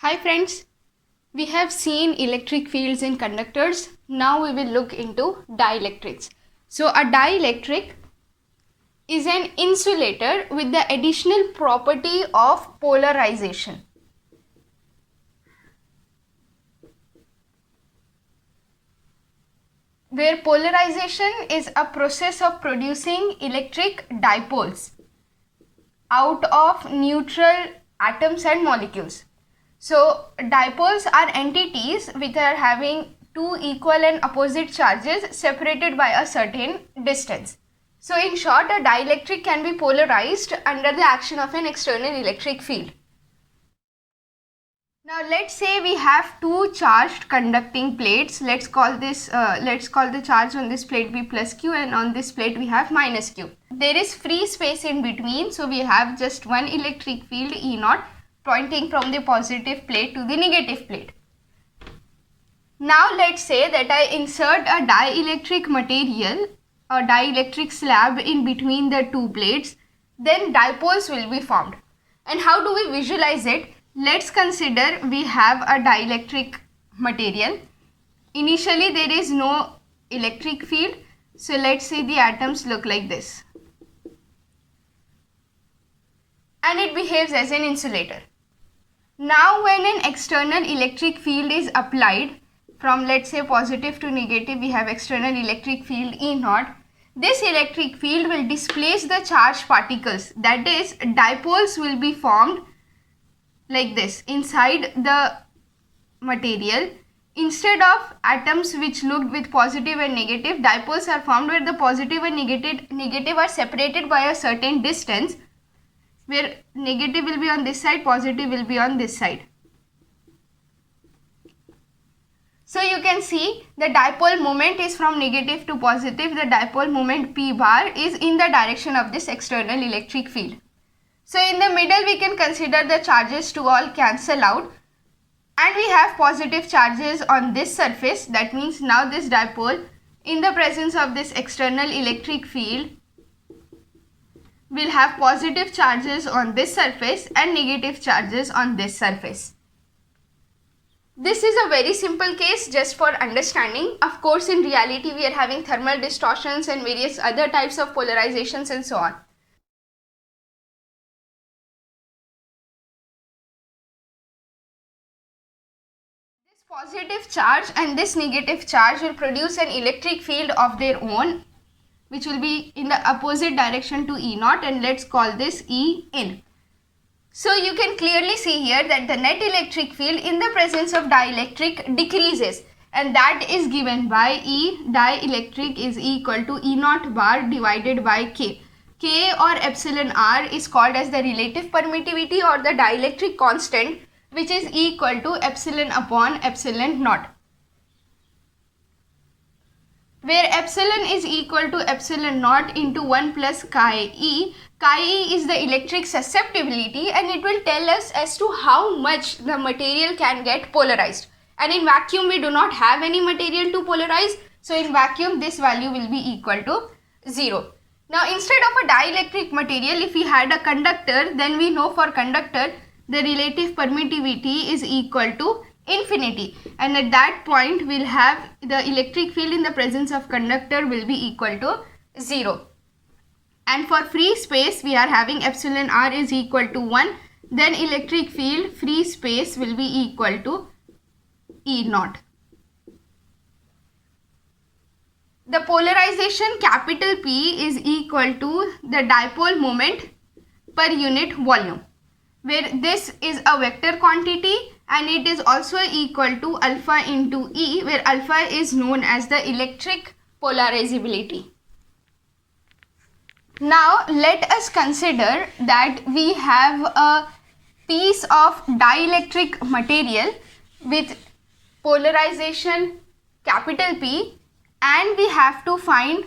Hi friends, we have seen electric fields in conductors. Now we will look into dielectrics. So a dielectric is an insulator with the additional property of polarization. Where polarization is a process of producing electric dipoles out of neutral atoms and molecules. So dipoles are entities which are having two equal and opposite charges separated by a certain distance. So in short, a dielectric can be polarized under the action of an external electric field. Now let's say we have two charged conducting plates. Let's call the charge on this plate be plus Q and on this plate we have minus Q. There is free space in between, so we have just one electric field E naught pointing from the positive plate to the negative plate. Now let's say that I insert a dielectric material or dielectric slab in between the two plates, then dipoles will be formed. And how do we visualize it? Let's consider we have a dielectric material. Initially there is no electric field, so let's say the atoms look like this. And it behaves as an insulator. Now when an external electric field is applied, from let's say positive to negative, we have external electric field E naught. This electric field will displace the charged particles, that is, dipoles will be formed like this inside the material. Instead of atoms which looked with positive and negative, dipoles are formed where the positive and negative are separated by a certain distance, where negative will be on this side, positive will be on this side. So you can see the dipole moment is from negative to positive. The dipole moment P bar is in the direction of this external electric field. So in the middle we can consider the charges to all cancel out, and we have positive charges on this surface. That means now this dipole in the presence of this external electric field will have positive charges on this surface and negative charges on this surface. This is a very simple case just for understanding. Of course, in reality we are having thermal distortions and various other types of polarizations and so on. This positive charge and this negative charge will produce an electric field of their own, which will be in the opposite direction to E naught, and let's call this E in. So you can clearly see here that the net electric field in the presence of dielectric decreases, and that is given by E dielectric is equal to E naught bar divided by K. K or epsilon R is called as the relative permittivity or the dielectric constant, which is equal to epsilon upon epsilon naught, where epsilon is equal to epsilon naught into 1 plus chi E. Chi E is the electric susceptibility, and it will tell us as to how much the material can get polarized. And in vacuum we do not have any material to polarize, so in vacuum this value will be equal to 0. Now instead of a dielectric material, if we had a conductor, then we know for conductor the relative permittivity is equal to infinity, and at that point we'll have the electric field in the presence of conductor will be equal to 0. And for free space we are having epsilon R is equal to 1, then electric field free space will be equal to E naught. The polarization capital P is equal to the dipole moment per unit volume, where this is a vector quantity and it is also equal to alpha into E, where alpha is known as the electric polarizability. Now let us consider that we have a piece of dielectric material with polarization capital P, and we have to find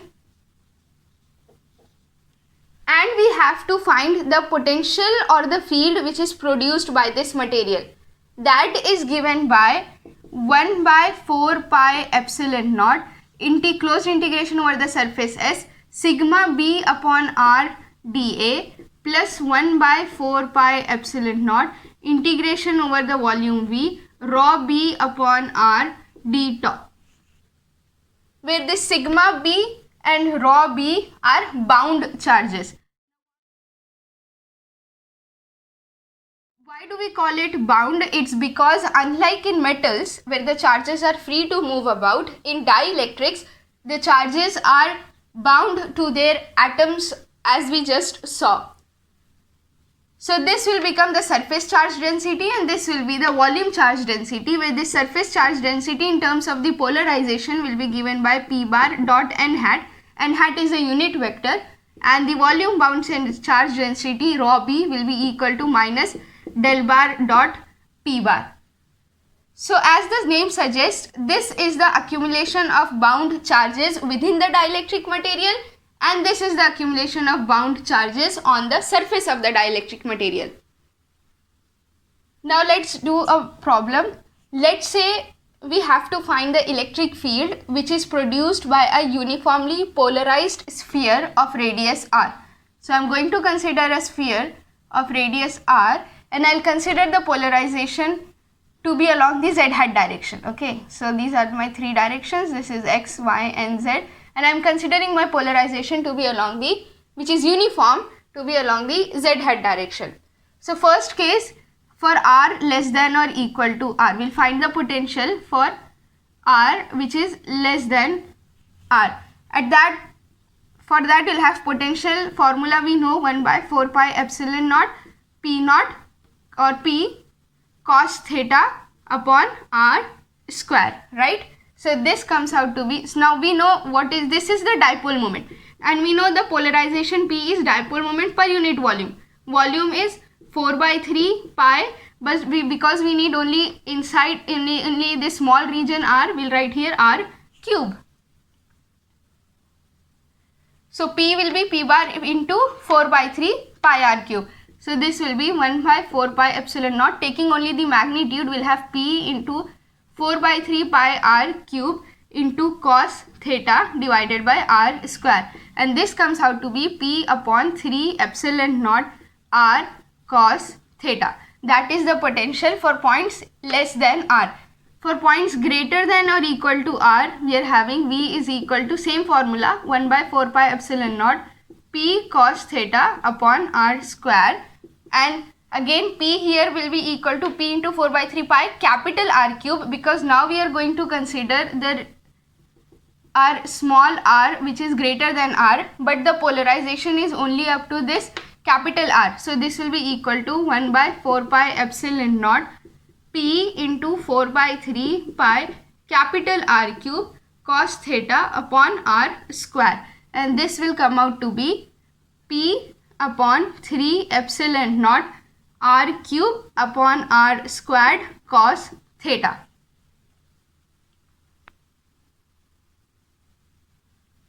the potential or the field which is produced by this material. That is given by 1 by 4 pi epsilon naught closed integration over the surface S sigma B upon R dA plus 1 by 4 pi epsilon naught integration over the volume V rho B upon R d tau, where this sigma B and rho B are bound charges. Why do we call it bound? It's because unlike in metals where the charges are free to move about, in dielectrics the charges are bound to their atoms as we just saw. So this will become the surface charge density and this will be the volume charge density, where the surface charge density in terms of the polarization will be given by p bar dot n hat. N hat is a unit vector, and the volume bound charge density rho b will be equal to minus del bar dot p bar. So as the name suggests, this is the accumulation of bound charges within the dielectric material, and this is the accumulation of bound charges on the surface of the dielectric material. Now let's do a problem. Let's say we have to find the electric field which is produced by a uniformly polarized sphere of radius r. So I am going to consider a sphere of radius r, and I'll consider the polarization to be along the z hat direction. Okay, so these are my three directions. This is x, y and z, and I am considering my polarization to be along the, which is uniform, to be along the z hat direction. So first case, for r less than or equal to r, we'll find the potential for r which is less than r. For that we'll have potential formula we know, 1 by 4 pi epsilon naught p naught or p cos theta upon r square, right? So this comes out to be, so now we know what is, this is the dipole moment, and we know the polarization P is dipole moment per unit volume. Volume is 4 by 3 pi, but because we need only inside only this small region r, we'll write here r cube. So P will be P bar into 4 by 3 pi r cube. So this will be 1 by 4 pi epsilon naught, taking only the magnitude, we'll have P into 4 by 3 pi r cube into cos theta divided by r square, and this comes out to be P upon 3 epsilon naught r cos theta. That is the potential for points less than r. For points greater than or equal to r, we are having V is equal to same formula, 1 by 4 pi epsilon naught P cos theta upon r square, and again P here will be equal to P into 4 by 3 pi capital R cube, because now we are going to consider the r small r which is greater than r, but the polarization is only up to this capital R. So this will be equal to 1 by 4 pi epsilon naught P into 4 by 3 pi capital R cube cos theta upon r square, and this will come out to be P upon 3 epsilon naught r cube upon r squared cos theta.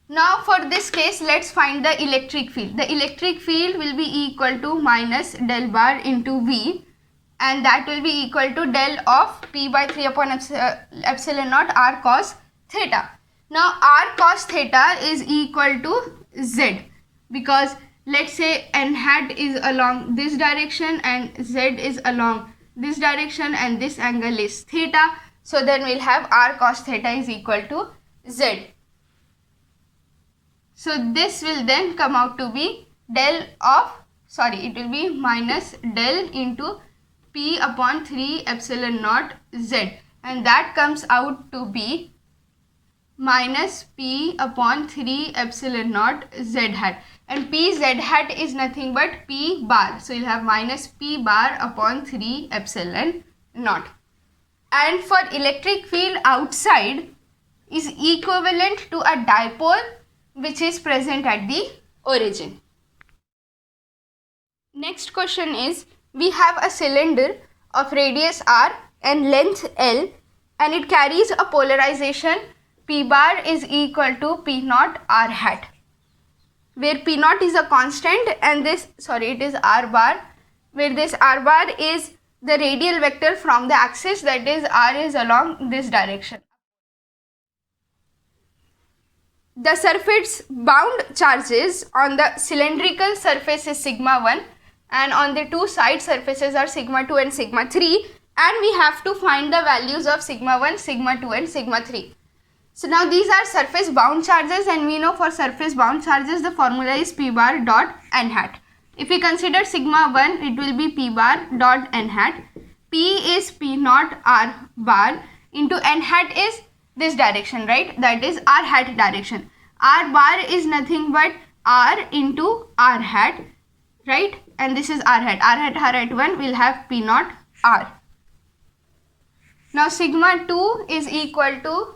Now for this case, let's find the electric field. The electric field will be equal to minus del bar into V, and that will be equal to del of P by 3 upon epsilon naught r cos theta. Now r cos theta is equal to Z, because let's say n hat is along this direction and z is along this direction and this angle is theta. So then we'll have r cos theta is equal to z. So this will then come out to be it will be minus del into P upon 3 epsilon naught z, and that comes out to be minus P upon 3 epsilon naught z hat, and P z hat is nothing but P bar. So you'll have minus P bar upon 3 epsilon naught. And for electric field outside is equivalent to a dipole which is present at the origin. Next question is, we have a cylinder of radius r and length l, and it carries a polarization P bar is equal to P naught r hat, where P naught is a constant and it is r bar, where this r bar is the radial vector from the axis, that is r is along this direction. the surface bound charges on the cylindrical surface is sigma 1 and on the two side surfaces are sigma 2 and sigma 3, and we have to find the values of sigma 1, sigma 2 and sigma 3. So now these are surface bound charges, and we know for surface bound charges the formula is p bar dot n hat. If we consider sigma 1, it will be p bar dot n hat. P is p naught r bar into n hat is this direction, right? That is r hat direction. R bar is nothing but r into r hat, right? And this is r hat. R hat 1 will have p naught r. Now sigma 2 is equal to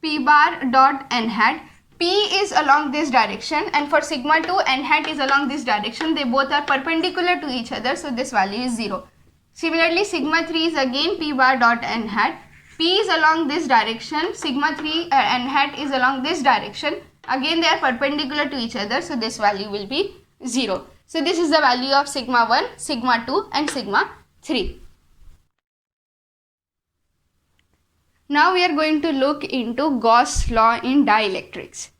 p bar dot n hat. P is along this direction, and for sigma 2 n hat is along this direction. They both are perpendicular to each other, so this value is 0. Similarly, sigma 3 is again p bar dot n hat. P is along this direction, sigma 3 n hat is along this direction. Again they are perpendicular to each other, so this value will be 0. So this is the value of sigma 1, sigma 2 and sigma 3. Now we are going to look into Gauss law in dielectrics.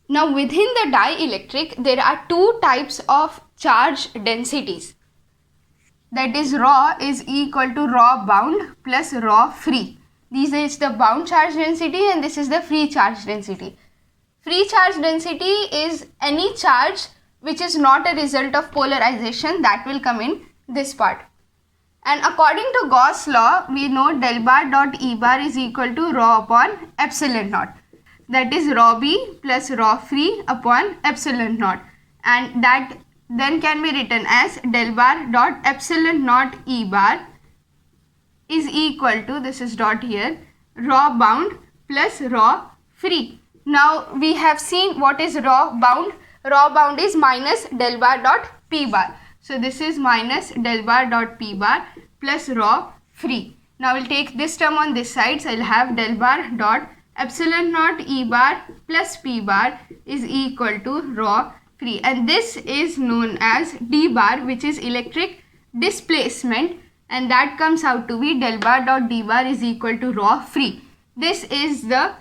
Now within the dielectric there are two types of charge densities. That is rho is equal to rho bound plus rho free. This is the bound charge density and this is the free charge density. Free charge density is any charge which is not a result of polarization, that will come in this part. And according to Gauss law, we know del bar dot E bar is equal to rho upon epsilon naught. That is rho b plus rho free upon epsilon naught. And that then can be written as del bar dot epsilon naught E bar is equal to, this is dot here, rho bound plus rho free. Now we have seen what is rho bound. Rho bound is minus del bar dot P bar. So this is minus del bar dot P bar plus rho free. Now we'll take this term on this side, so I'll have del bar dot epsilon naught E bar plus P bar is equal to rho free, and this is known as D bar, which is electric displacement, and that comes out to be del bar dot D bar is equal to rho free. This is the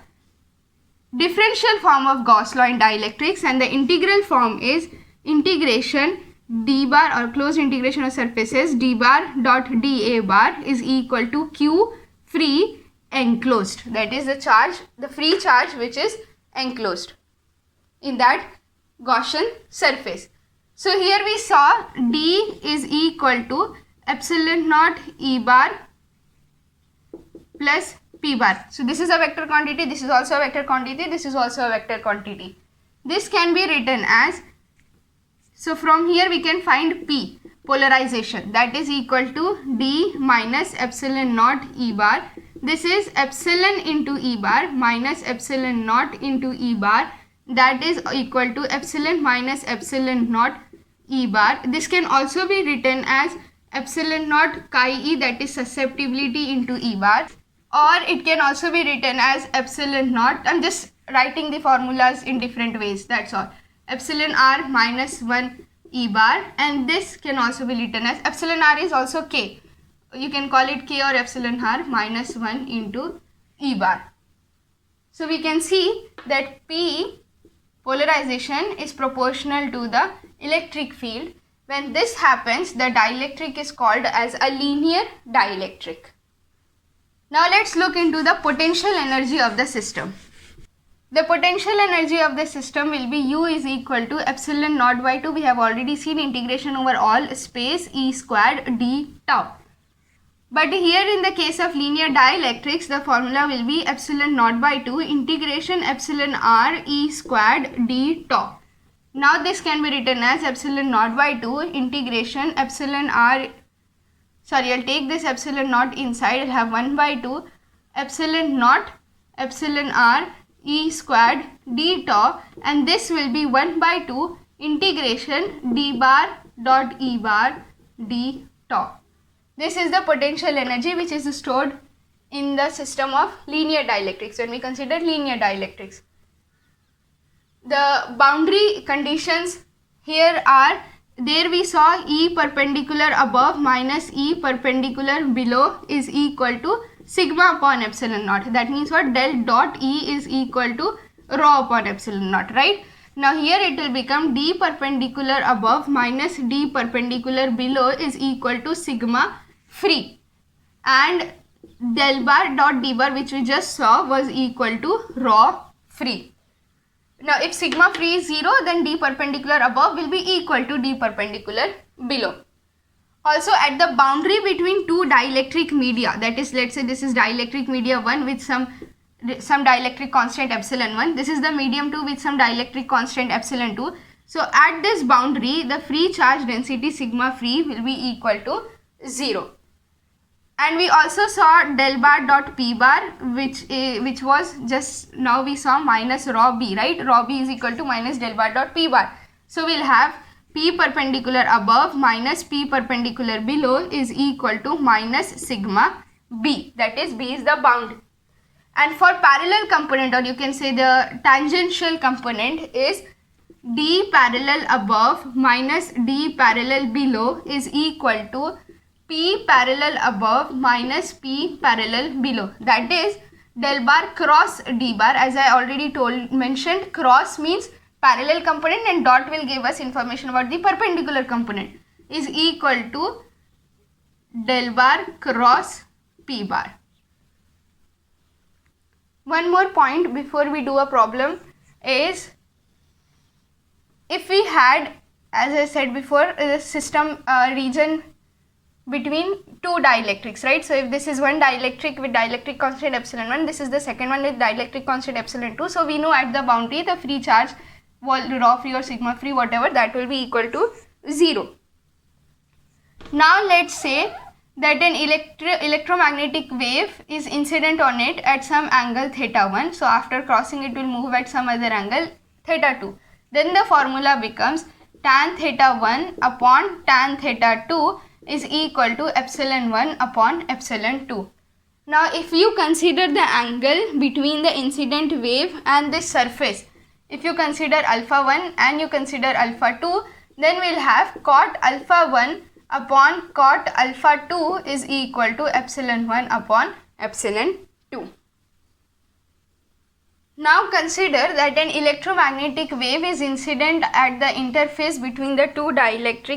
differential form of Gauss law in dielectrics, and the integral form is integration d bar or closed integration of surfaces d bar dot dA bar is equal to Q free enclosed. That is the charge, the free charge which is enclosed in that Gaussian surface. So here we saw D is equal to epsilon naught E bar plus P bar. So this is a vector quantity, this is also a vector quantity, this is also a vector quantity. This can be written as, so from here we can find P, polarization, that is equal to D minus epsilon naught E bar. This is epsilon into E bar minus epsilon naught into E bar, that is equal to epsilon minus epsilon naught E bar. This can also be written as epsilon naught chi E, that is susceptibility into E bar, or it can also be written as epsilon naught. I'm just writing the formulas in different ways, that's all. Epsilon r minus 1 E bar, and this can also be written as epsilon r is also k. You can call it k or epsilon r minus 1 into E bar. So we can see that P, polarization, is proportional to the electric field. When this happens, the dielectric is called as a linear dielectric. Now let's look into the potential energy of the system. The potential energy of the system will be U is equal to epsilon naught by 2. We have already seen integration over all space E squared d tau. But here in the case of linear dielectrics, the formula will be epsilon naught by 2 integration epsilon r E squared d tau. Now this can be written as epsilon naught by 2 integration epsilon r, sorry, I'll take this epsilon naught inside, I'll have 1 by 2 epsilon naught epsilon r E squared d tau, and this will be 1 by 2 integration d bar dot E bar d tau. This is the potential energy which is stored in the system of linear dielectrics when we consider linear dielectrics. The boundary conditions here are, there we saw E perpendicular above minus E perpendicular below is equal to sigma upon epsilon naught. That means what? Del dot E is equal to rho upon epsilon naught, right? Now here it will become d perpendicular above minus d perpendicular below is equal to sigma free, and del bar dot d bar, which we just saw, was equal to rho free. Now if sigma free is 0, then d perpendicular above will be equal to d perpendicular below. Also at the boundary between two dielectric media, that is, let's say this is dielectric media 1 with some dielectric constant epsilon 1, this is the medium 2 with some dielectric constant epsilon 2. So at this boundary the free charge density sigma free will be equal to 0. And we also saw del bar dot p bar, which was just now we saw minus rho b, right? Rho b is equal to minus del bar dot p bar. So we'll have p perpendicular above minus p perpendicular below is equal to minus sigma b, that is b is the boundary. And for parallel component, or you can say the tangential component, is d parallel above minus d parallel below is equal to p parallel above minus p parallel below, that is del bar cross d bar. As I already mentioned, cross means parallel component and dot will give us information about the perpendicular component, is equal to del bar cross p bar. One more point before we do a problem is, if we had, as I said before, a system region between two dielectrics, right? So if this is one dielectric with dielectric constant epsilon 1, this is the second one with dielectric constant epsilon 2. So we know at the boundary the free charge, rho free or sigma free, whatever, that will be equal to 0. Now let's say that an electromagnetic wave is incident on it at some angle theta 1. So after crossing it will move at some other angle theta 2. Then the formula becomes tan theta 1 upon tan theta 2 is equal to epsilon 1 upon epsilon 2. Now if you consider the angle between the incident wave and this surface, if you consider alpha 1 and you consider alpha 2, then we'll have cot alpha 1 upon cot alpha 2 is equal to epsilon 1 upon epsilon 2. Now consider that an electromagnetic wave is incident at the interface between the two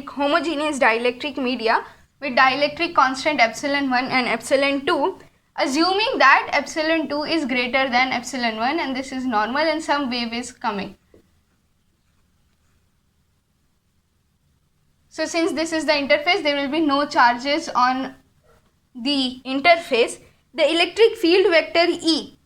homogeneous dielectric media with dielectric constant epsilon 1 and epsilon 2, assuming that epsilon 2 is greater than epsilon 1 and this is normal and some wave is coming. So since this is the interface, there will be no charges on the interface. The electric field vector E,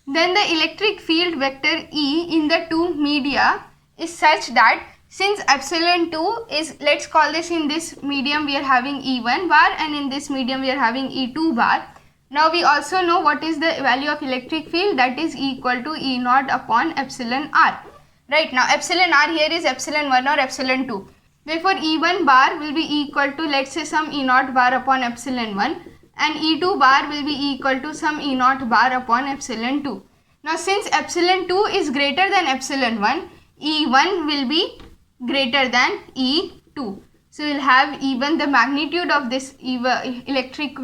then the electric field vector E in the two media is such that since epsilon 2 is, let's call this, in this medium we are having E1 bar and in this medium we are having E2 bar. Now we also know what is the value of electric field, that is equal to E naught upon epsilon r. Right, now epsilon r here is epsilon 1 or epsilon 2. Therefore E1 bar will be equal to, let's say, some E naught bar upon epsilon 1 and E2 bar will be equal to some E naught bar upon epsilon 2. Now since epsilon 2 is greater than epsilon 1, E1 will be greater than E2. So we will have even the magnitude of this electric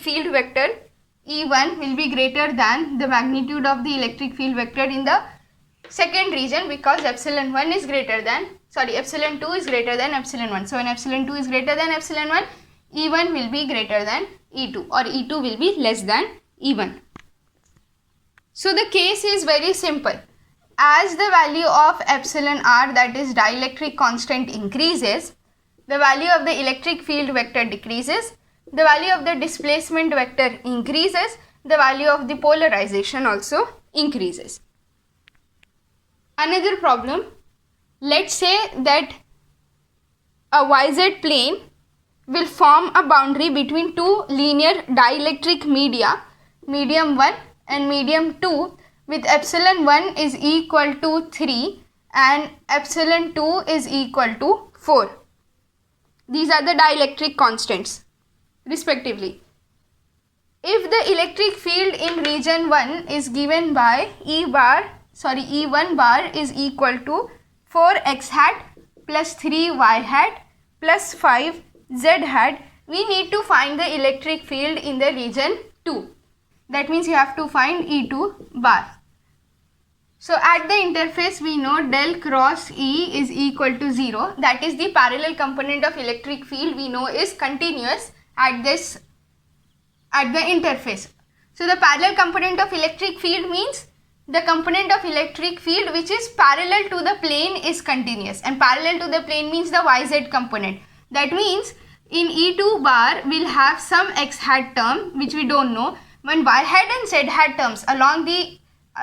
field vector E1 will be greater than the magnitude of the electric field vector in the second region, because epsilon 2 is greater than epsilon 1. So when epsilon 2 is greater than epsilon 1, E1 will be greater than E2 or E2 will be less than E1. So the case is very simple. As the value of epsilon r, that is dielectric constant, increases, the value of the electric field vector decreases, the value of the displacement vector increases, the value of the polarization also increases. Another problem, let's say that a YZ plane will form a boundary between two linear dielectric media, medium 1 and medium 2, with epsilon 1 is equal to 3 and epsilon 2 is equal to 4. These are the dielectric constants respectively. If the electric field in region 1 is given by E1 bar is equal to 4x hat plus 3y hat plus 5z hat, we need to find the electric field in the region 2. That means you have to find E2 bar. So at the interface we know del cross E is equal to 0. That is the parallel component of electric field we know is continuous at the interface. So the parallel component of electric field means the component of electric field which is parallel to the plane is continuous, and parallel to the plane means the YZ component. That means in E2 bar we'll have some x hat term which we don't know. When y hat and z hat terms along the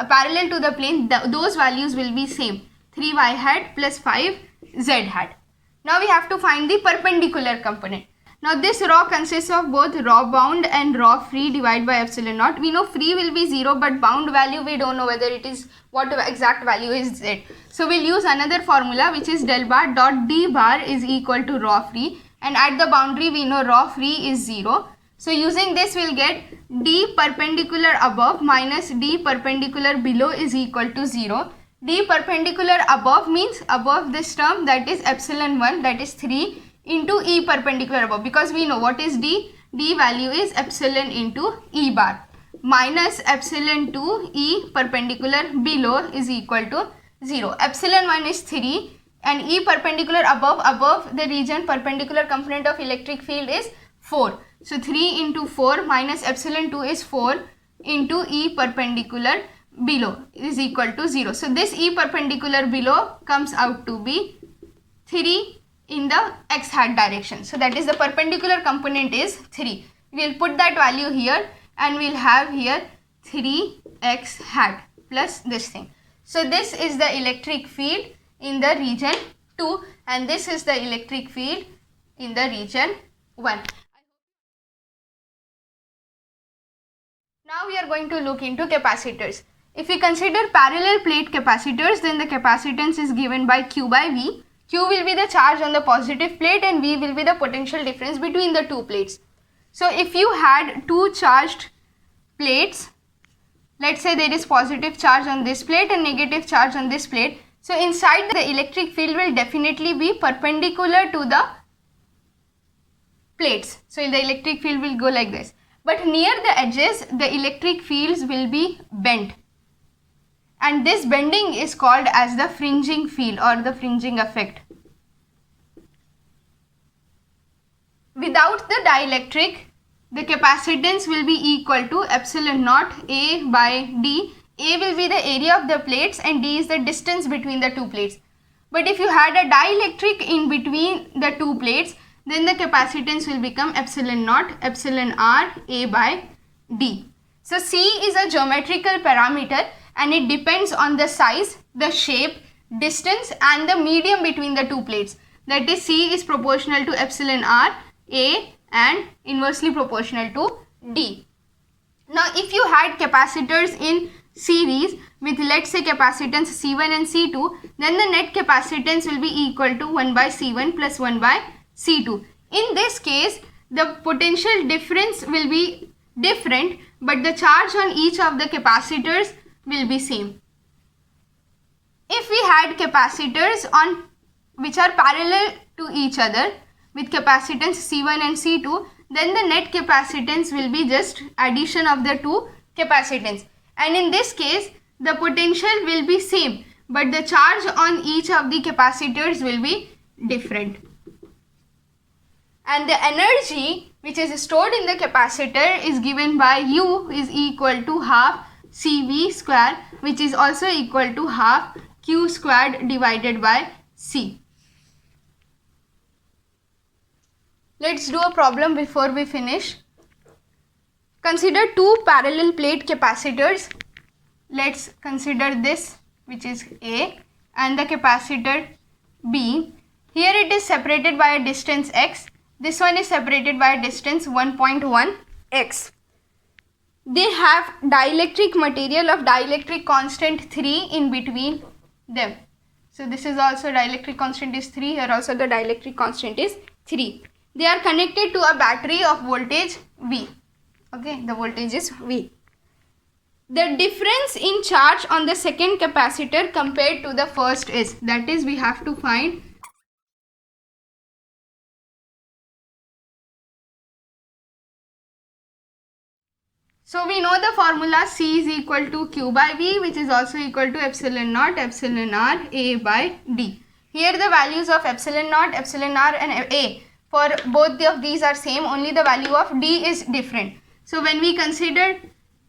parallel to the plane, those values will be same, 3y hat plus 5z hat. Now we have to find the perpendicular component. Now this rho consists of both rho bound and rho free divided by epsilon naught. We know free will be 0, but bound value we don't know whether it is, what exact value is z. So we'll use another formula which is del bar dot d bar is equal to rho free, and at the boundary we know rho free is 0. So using this we'll get d perpendicular above minus d perpendicular below is equal to 0. D perpendicular above means above this term, that is epsilon 1, that is 3, into E perpendicular above, because we know what is D. D value is epsilon into E bar, minus epsilon 2 E perpendicular below is equal to 0. Epsilon 1 is 3 and E perpendicular above the region perpendicular component of electric field is 4. So 3 into 4 minus epsilon 2 is 4 into E perpendicular below is equal to 0. So this E perpendicular below comes out to be 3 in the x hat direction. So that is the perpendicular component is 3. We will put that value here and we will have here 3x hat plus this thing. So this is the electric field in the region 2 and this is the electric field in the region 1. Now we are going to look into capacitors. If we consider parallel plate capacitors, then the capacitance is given by Q by V. Q will be the charge on the positive plate and V will be the potential difference between the two plates. So if you had two charged plates, let's say there is positive charge on this plate and negative charge on this plate. So inside the electric field will definitely be perpendicular to the plates. So the electric field will go like this. But near the edges, the electric fields will be bent. And this bending is called as the fringing field or the fringing effect. Without the dielectric, the capacitance will be equal to epsilon naught A by D. A will be the area of the plates and D is the distance between the two plates. But if you had a dielectric in between the two plates, then the capacitance will become epsilon naught epsilon R A by D. So C is a geometrical parameter and it depends on the size, the shape, distance and the medium between the two plates. That is, C is proportional to epsilon R, A and inversely proportional to D. Now if you had capacitors in series with, let's say, capacitance C1 and C2, then the net capacitance will be equal to 1 by C1 plus 1 by C2. In this case, the potential difference will be different, but the charge on each of the capacitors will be same. If we had capacitors on which are parallel to each other with capacitance C1 and C2, then the net capacitance will be just addition of the two capacitance. And in this case, the potential will be same, but the charge on each of the capacitors will be different. And the energy which is stored in the capacitor is given by U is equal to half CV square, which is also equal to half Q squared divided by C. Let's do a problem before we finish. Consider two parallel plate capacitors. Let's consider this, which is A, and the capacitor B. Here it is separated by a distance x. This one is separated by a distance 1.1 x. They have dielectric material of dielectric constant 3 in between them. So this is also dielectric constant is 3. Here also the dielectric constant is 3. They are connected to a battery of voltage V. Okay, the voltage is V. The difference in charge on the second capacitor compared to the first is, that is, we have to find So we know the formula C is equal to Q by V, which is also equal to epsilon naught epsilon R A by D. Here the values of epsilon naught, epsilon R and A for both of these are same, only the value of D is different. So when we consider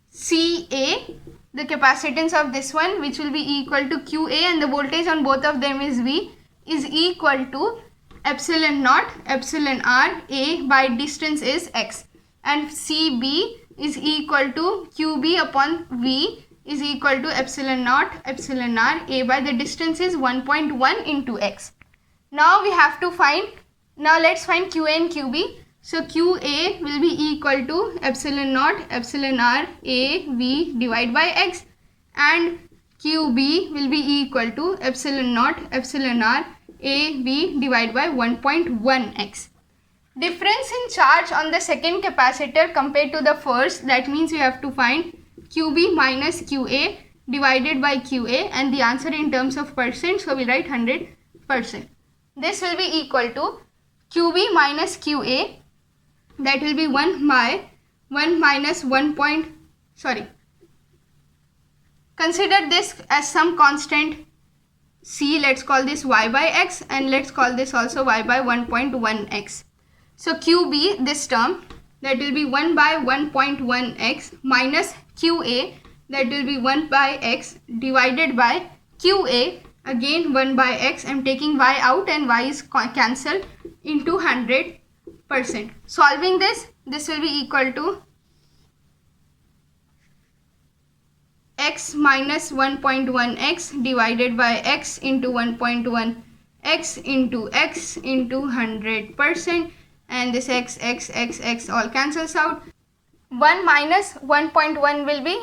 CA, the capacitance of this one, which will be equal to QA, and the voltage on both of them is V, is equal to epsilon naught epsilon R A by distance is X, and CB is equal to QB upon V is equal to epsilon naught epsilon R A by the distance is 1.1 into X. Now we have to find, now let's find QA and QB. So QA will be equal to epsilon naught epsilon R A V divided by X, and QB will be equal to epsilon naught epsilon R A V divided by 1.1 X. Difference in charge on the second capacitor compared to the first, that means we have to find QB minus QA divided by QA, and the answer in terms of percent, so we write 100%. This will be equal to QB minus QA, that will be 1 by 1 minus 1 point, consider this as some constant C, let's call this y by x, and let's call this also y by 1.1x. So QB, this term, that will be 1 by 1.1x minus QA, that will be 1 by x divided by QA, again 1 by x. I am taking y out and y is cancelled into 100%. Solving this will be equal to x minus 1.1x divided by x into 1.1 x into 100%, and this x all cancels out. 1 minus 1.1 will be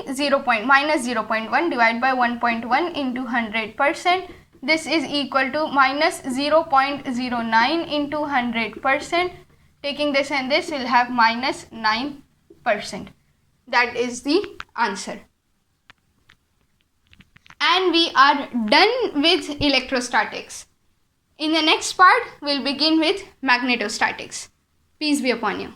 minus 0.1 divided by 1.1 into 100%. This is equal to minus 0.09 into 100%. Taking this and this, will have minus 9%. That is the answer. And we are done with electrostatics. In the next part, we'll begin with magnetostatics. Peace be upon you.